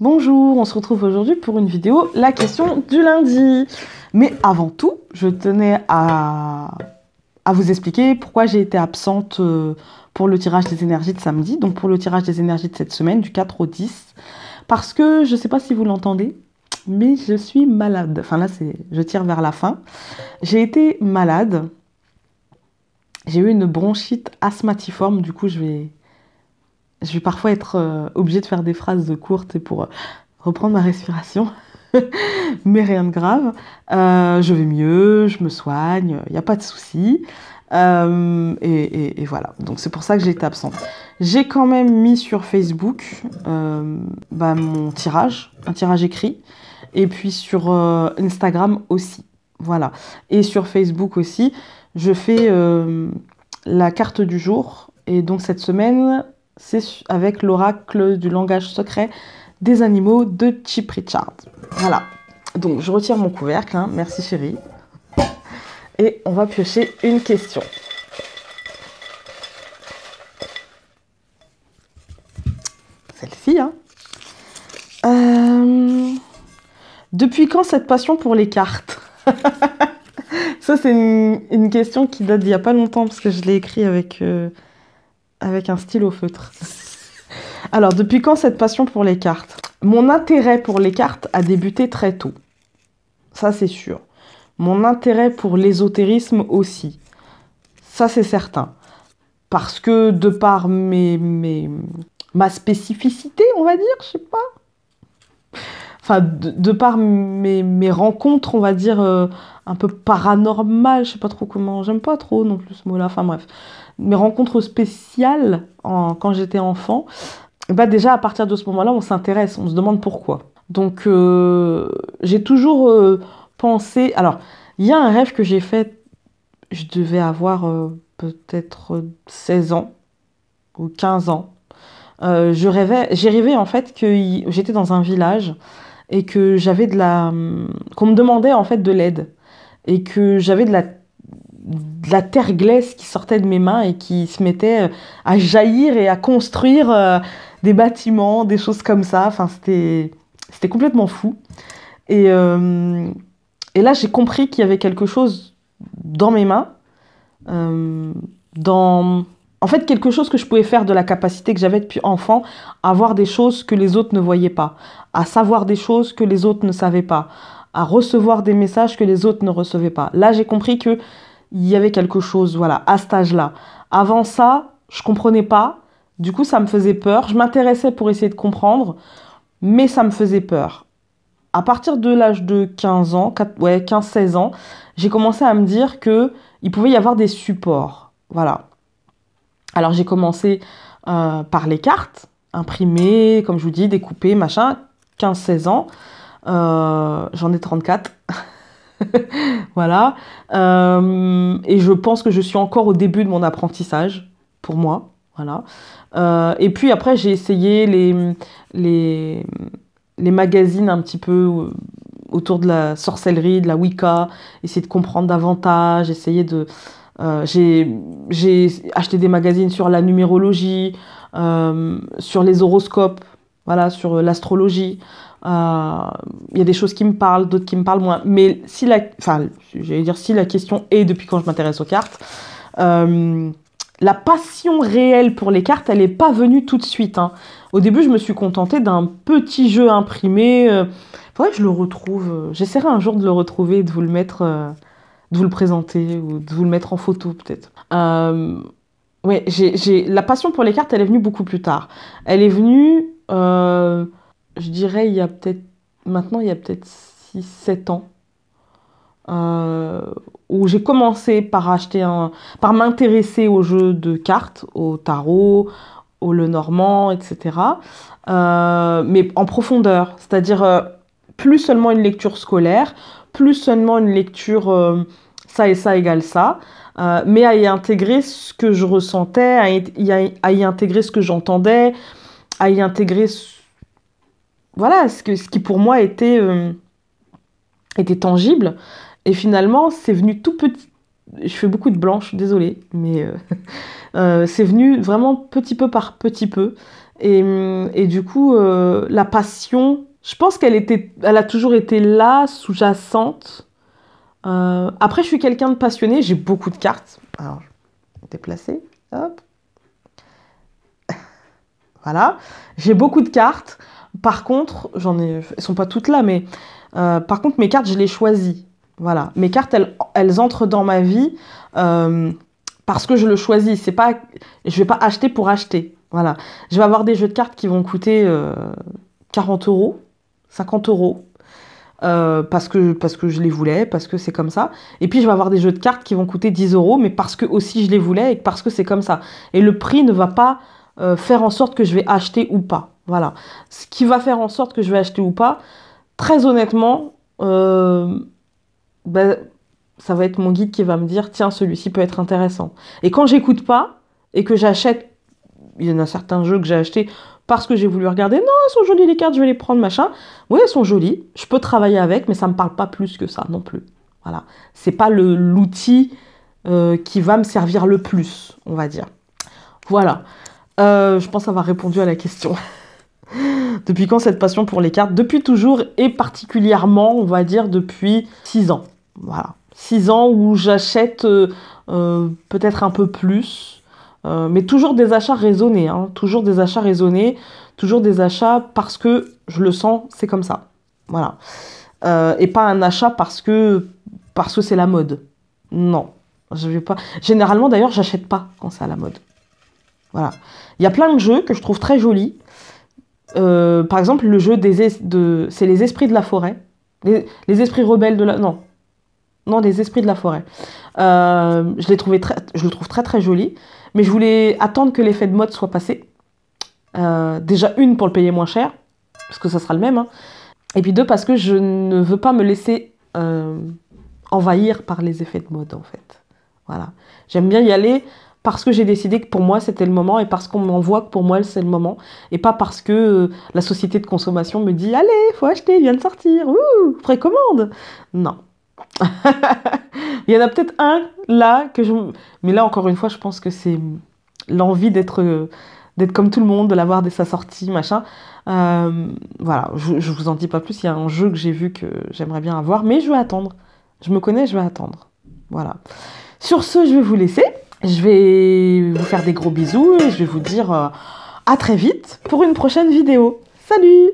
Bonjour, on se retrouve aujourd'hui pour une vidéo, la question du lundi. Mais avant tout, je tenais à vous expliquer pourquoi j'ai été absente pour le tirage des énergies de samedi, donc pour le tirage des énergies de cette semaine, du 4 au 10. Parce que, je ne sais pas si vous l'entendez, mais je suis malade. Enfin là, je tire vers la fin. J'ai été malade, j'ai eu une bronchite asthmatiforme, du coup je vais parfois être obligée de faire des phrases courtes pour reprendre ma respiration. Mais rien de grave. Je vais mieux, je me soigne, il n'y a pas de souci. Et voilà, donc c'est pour ça que j'ai été absente. J'ai quand même mis sur Facebook mon tirage, un tirage écrit, et puis sur Instagram aussi. Voilà. Et sur Facebook aussi, je fais la carte du jour. Et donc cette semaine, c'est avec l'oracle du langage secret des animaux de Chip Richard. Voilà. Donc, je retire mon couvercle. Hein. Merci, chérie. Et on va piocher une question. Celle-ci, hein. Depuis quand cette passion pour les cartes? Ça, c'est une question qui date d'il n'y a pas longtemps, parce que je l'ai écrit avec un stylo feutre. Alors, depuis quand cette passion pour les cartes? Mon intérêt pour les cartes a débuté très tôt. Ça, c'est sûr. Mon intérêt pour l'ésotérisme aussi. Ça, c'est certain. Parce que de par ma spécificité, on va dire, je sais pas. Enfin, de par mes rencontres, on va dire, un peu paranormales, je sais pas trop comment, j'aime pas trop non plus ce mot-là, enfin bref. Mes rencontres spéciales quand j'étais enfant, bah déjà à partir de ce moment-là, on s'intéresse, on se demande pourquoi. Donc, j'ai toujours pensé... Alors, il y a un rêve que j'ai fait, je devais avoir peut-être 16 ans ou 15 ans. J'ai rêvé en fait que j'étais dans un village et que qu'on me demandait en fait de l'aide et que j'avais de la terre glaise qui sortait de mes mains et qui se mettait à jaillir et à construire des bâtiments, des choses comme ça. Enfin, c'était complètement fou. Et, euh, et là, j'ai compris qu'il y avait quelque chose dans mes mains, euh, dans en fait quelque chose que je pouvais faire de la capacité que j'avais depuis enfant, à voir des choses que les autres ne voyaient pas, à savoir des choses que les autres ne savaient pas, à recevoir des messages que les autres ne recevaient pas. Là, j'ai compris que il y avait quelque chose, voilà, à cet âge-là. Avant ça, je comprenais pas. Du coup, ça me faisait peur. Je m'intéressais pour essayer de comprendre, mais ça me faisait peur. À partir de l'âge de 15 ans, ouais, 15-16 ans, j'ai commencé à me dire que il pouvait y avoir des supports. Voilà. Alors j'ai commencé par les cartes, imprimées, comme je vous dis, découpées, machin, 15-16 ans. J'en ai 34. Voilà. Et je pense que je suis encore au début de mon apprentissage, pour moi. Voilà. Et puis après, j'ai essayé les, les magazines un petit peu autour de la sorcellerie, de la Wicca, essayer de comprendre davantage, essayer de... j'ai acheté des magazines sur la numérologie, sur les horoscopes, voilà, sur l'astrologie. Il y a des choses qui me parlent, d'autres qui me parlent moins. Mais enfin, j'allais dire si la question est depuis quand je m'intéresse aux cartes, la passion réelle pour les cartes, elle n'est pas venue tout de suite. Hein. Au début, je me suis contentée d'un petit jeu imprimé. Faudrait que je le retrouve. J'essaierai un jour de le retrouver et de vous le mettre, de vous le présenter ou de vous le mettre en photo peut-être. Ouais, la passion pour les cartes, elle est venue beaucoup plus tard. Elle est venue, je dirais, maintenant, il y a peut-être 6-7 ans, euh, où j'ai commencé par m'intéresser aux jeux de cartes, au tarot, au Lenormand, etc. Mais en profondeur, c'est-à-dire plus seulement une lecture scolaire, plus seulement une lecture ça et ça égale ça, mais à y intégrer ce que je ressentais, à y intégrer ce que j'entendais, à y intégrer voilà, ce qui pour moi était tangible. Et finalement, c'est venu tout petit. Je fais beaucoup de blanc, je suis désolée, mais c'est venu vraiment petit peu par petit peu. Et du coup, la passion, je pense elle a toujours été là, sous-jacente. Après, je suis quelqu'un de passionné, j'ai beaucoup de cartes. Alors, je vais déplacer, hop, voilà. J'ai beaucoup de cartes. Par contre, elles sont pas toutes là, mais par contre, mes cartes, je les choisis. Voilà. Mes cartes, elles entrent dans ma vie parce que je le choisis. Je vais pas acheter pour acheter. Voilà. Je vais avoir des jeux de cartes qui vont coûter 40 euros, 50 euros. Parce que je les voulais, parce que c'est comme ça. Et puis je vais avoir des jeux de cartes qui vont coûter 10 euros, mais parce que aussi je les voulais et parce que c'est comme ça. Et le prix ne va pas faire en sorte que je vais acheter ou pas. Voilà. Ce qui va faire en sorte que je vais acheter ou pas, très honnêtement, ben, ça va être mon guide qui va me dire, tiens, celui-ci peut être intéressant. Et quand j'écoute pas et que j'achète, il y en a certains jeux que j'ai achetés parce que j'ai voulu regarder, non, elles sont jolies les cartes, je vais les prendre, machin. Oui, elles sont jolies, je peux travailler avec, mais ça me parle pas plus que ça non plus. Voilà. C'est pas l'outil qui va me servir le plus, on va dire. Voilà. Je pense avoir répondu à la question. Depuis quand cette passion pour les cartes? Depuis toujours et particulièrement, on va dire, depuis 6 ans. Voilà. 6 ans où j'achète peut-être un peu plus, mais toujours des achats raisonnés, hein. Toujours des achats raisonnés, toujours des achats parce que je le sens, c'est comme ça. Voilà. Et pas un achat parce que c'est la mode. Non, je vais pas. Généralement, d'ailleurs, j'achète pas quand c'est à la mode. Voilà. Il y a plein de jeux que je trouve très jolis. Par exemple, le jeu c'est les esprits de la forêt. Les esprits rebelles de la... Non, non, les esprits de la forêt. Je le trouve très très joli. Mais je voulais attendre que l'effet de mode soit passé. Déjà, une, pour le payer moins cher. Parce que ça sera le même. Hein. Et puis deux, parce que je ne veux pas me laisser envahir par les effets de mode, en fait. Voilà. J'aime bien y aller parce que j'ai décidé que pour moi c'était le moment et parce qu'on m'envoie que pour moi c'est le moment et pas parce que la société de consommation me dit allez, faut acheter, il vient de sortir, ouh, précommande. Non. Il y en a peut-être un là mais là encore une fois, je pense que c'est l'envie d'être comme tout le monde, de l'avoir dès sa sortie, machin. Voilà, je vous en dis pas plus, il y a un jeu que j'ai vu que j'aimerais bien avoir, mais je vais attendre. Je me connais, je vais attendre. Voilà. Sur ce, je vais vous laisser. Je vais vous faire des gros bisous et je vais vous dire à très vite pour une prochaine vidéo. Salut!